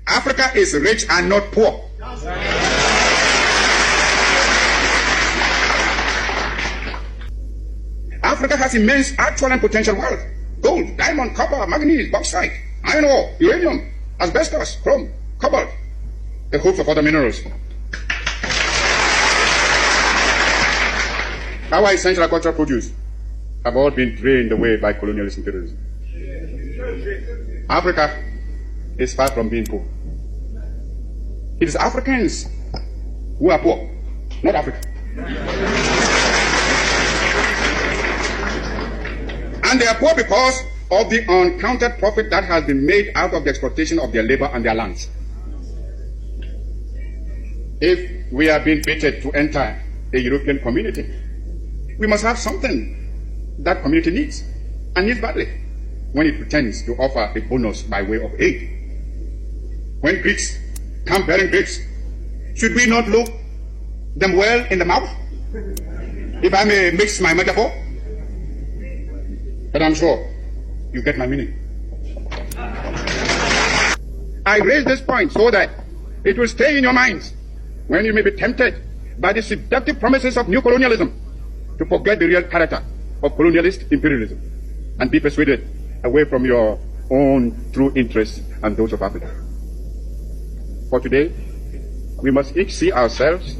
Africa is rich and not poor. Africa has immense actual and potential wealth: gold, diamond, copper, manganese, bauxite, iron ore, uranium, asbestos, chrome, cobalt, a host of other minerals. Our essential agricultural produce have all been drained away by colonialist imperialism. Africa is far from being poor. It is Africans who are poor, not Africa. And they are poor because of the uncounted profit that has been made out of the exploitation of their labor and their lands. If we are being baited to enter a European community, we must have something that community needs, and needs badly, when it pretends to offer a bonus by way of aid. When Greeks come bearing grapes, should we not look them well in the mouth? If I may mix my metaphor. But I'm sure you get my meaning. I raise this point so that it will stay in your minds when you may be tempted by the seductive promises of new colonialism to forget the real character of colonialist imperialism and be persuaded away from your own true interests and those of Africa. For today, we must each see ourselves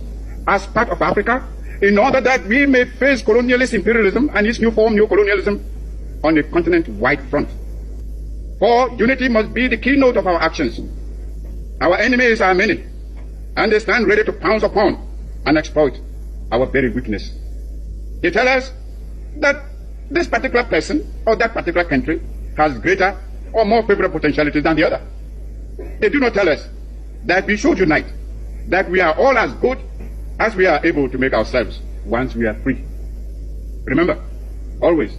as part of Africa in order that we may face colonialist imperialism and its new form, new colonialism, on a continent-wide front. For unity must be the keynote of our actions. Our enemies are many, and they stand ready to pounce upon and exploit our very weakness. They tell us that this particular person or that particular country has greater or more favorable potentialities than the other. They do not tell us that we should unite, that we are all as good as we are able to make ourselves once we are free. Remember, always,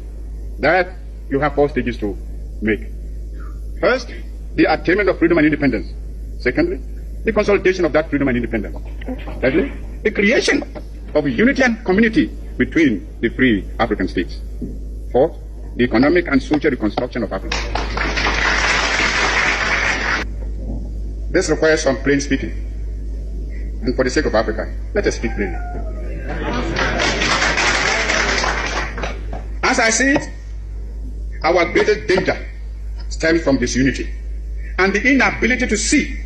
that you have 4 stages to make. First, the attainment of freedom and independence. Secondly, the consolidation of that freedom and independence. Thirdly, the creation of a unity and community between the free African states. Fourth, the economic and social reconstruction of Africa. This requires some plain speaking. And for the sake of Africa, let us speak plainly. As I see it, our greatest danger stems from disunity and the inability to see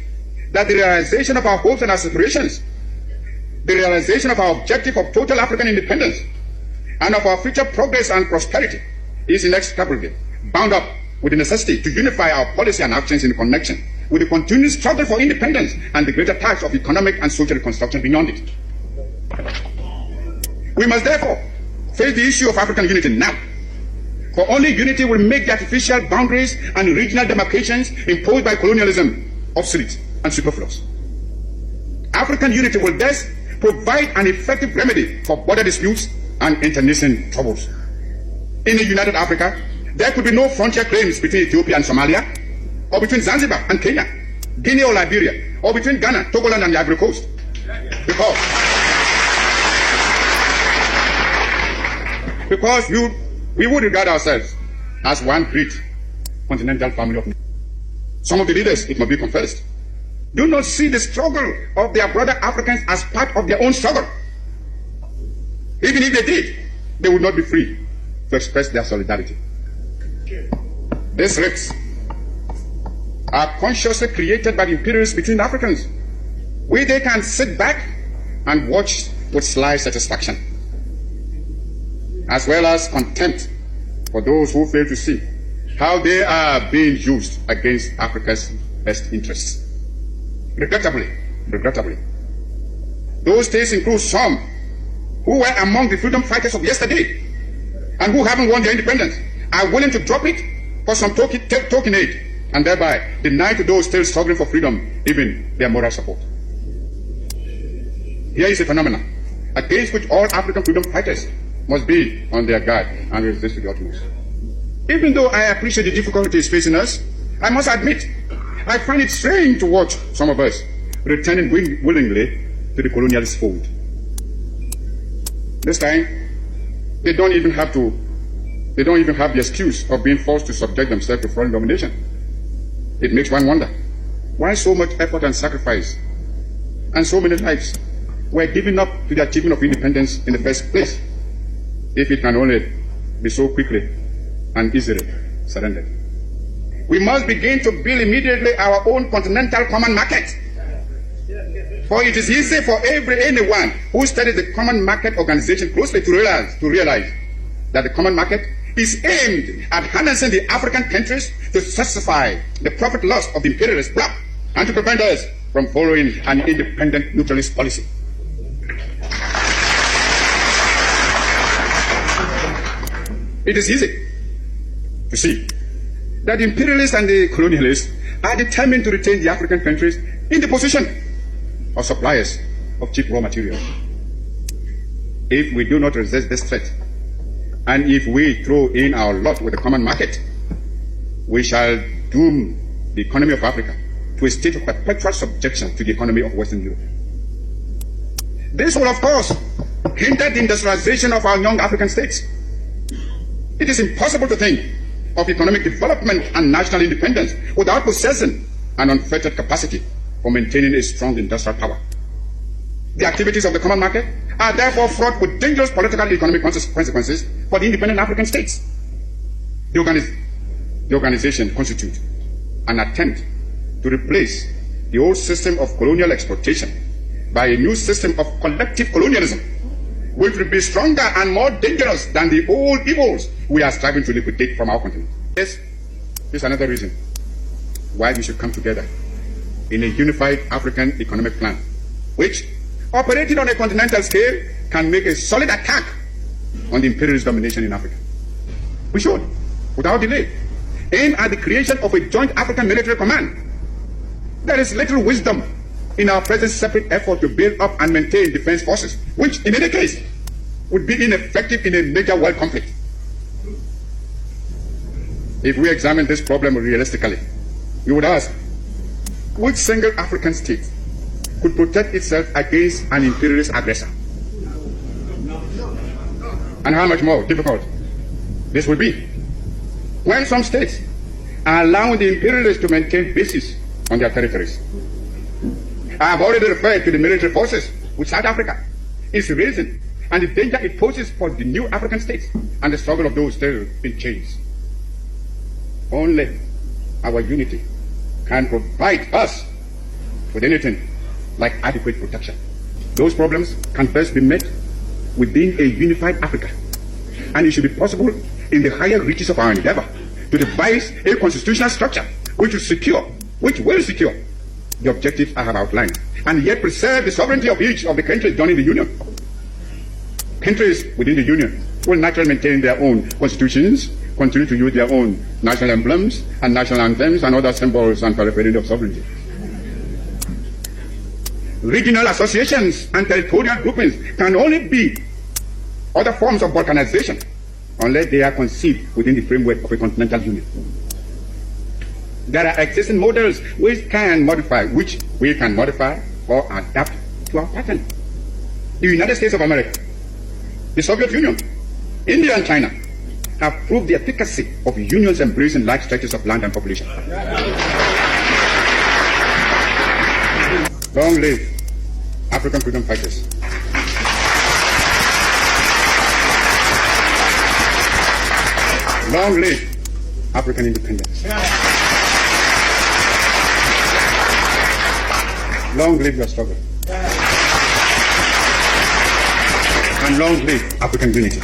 that the realization of our hopes and aspirations, the realization of our objective of total African independence, and of our future progress and prosperity is inextricably bound up with the necessity to unify our policy and actions in connection with the continued struggle for independence and the greater task of economic and social reconstruction beyond it. We must therefore face the issue of African unity now, for only unity will make the artificial boundaries and regional demarcations imposed by colonialism obsolete and superfluous. African unity will thus provide an effective remedy for border disputes and internecine troubles. In a united Africa, there could be no frontier claims between Ethiopia and Somalia, or between Zanzibar and Kenya, Guinea or Liberia, or between Ghana, Togoland and the Ivory Coast. Because we would regard ourselves as one great continental family of nations. Some of the leaders, it must be confessed, do not see the struggle of their brother Africans as part of their own struggle. Even if they did, they would not be free to express their solidarity. These rifts are consciously created by the imperialists between Africans, where they can sit back and watch with sly satisfaction, as well as contempt for those who fail to see how they are being used against Africa's best interests. Regrettably, those states include some who were among the freedom fighters of yesterday and who haven't won their independence, are willing to drop it for some token aid, and thereby deny to those still struggling for freedom even their moral support. Here is a phenomenon against which all African freedom fighters must be on their guard and resist to the utmost. Even though I appreciate the difficulties facing us, I must admit, I find it strange to watch some of us returning willingly to the colonialist fold. This time, they don't even have the excuse of being forced to subject themselves to foreign domination. It makes one wonder Why so much effort and sacrifice and so many lives were given up to the achievement of independence in the first place, if it can only be so quickly and easily surrendered? We must begin to build immediately our own continental common market. For it is easy for anyone who studies the common market organization closely to realize that the common market is aimed at harnessing the African countries to satisfy the profit loss of the imperialist bloc and to prevent us from following an independent neutralist policy. It is easy to see that the imperialists and the colonialists are determined to retain the African countries in the position of suppliers of cheap raw materials. If we do not resist this threat, and if we throw in our lot with the common market, we shall doom the economy of Africa to a state of perpetual subjection to the economy of Western Europe. This will, of course, hinder the industrialization of our young African states. It is impossible to think of economic development and national independence without possessing an unfettered capacity for maintaining a strong industrial power. The activities of the common market are therefore fraught with dangerous political and economic consequences for the independent African states. The organization constitutes an attempt to replace the old system of colonial exploitation by a new system of collective colonialism, which will be stronger and more dangerous than the old evils we are striving to liquidate from our continent. Yes, this is another reason why we should come together in a unified African economic plan, which, operating on a continental scale, can make a solid attack on the imperialist domination in Africa. We should, without delay, aim at the creation of a joint African military command. There is little wisdom in our present separate effort to build up and maintain defense forces, which in any case would be ineffective in a major world conflict. If we examine this problem realistically, we would ask, which single African state could protect itself against an imperialist aggressor? And how much more difficult this would be when some states are allowing the imperialists to maintain bases on their territories. I have already referred to the military forces which South Africa is raising and the danger it poses for the new African states and the struggle of those still in chains. Only our unity can provide us with anything like adequate protection. Those problems can best be met within a unified Africa, and it should be possible in the higher reaches of our endeavor to devise a constitutional structure which will secure the objectives I have outlined, and yet preserve the sovereignty of each of the countries joining the Union. Countries within the Union will naturally maintain their own constitutions, continue to use their own national emblems and national anthems and other symbols and paraphernalia of sovereignty. Regional associations and territorial groupings can only be other forms of balkanization unless they are conceived within the framework of a continental union. There are existing models which we can modify or adapt to our pattern. The United States of America, the Soviet Union, India and China have proved the efficacy of unions embracing large stretches of land and population. Long live African freedom fighters. Long live African independence. Long live your struggle. And long live African unity.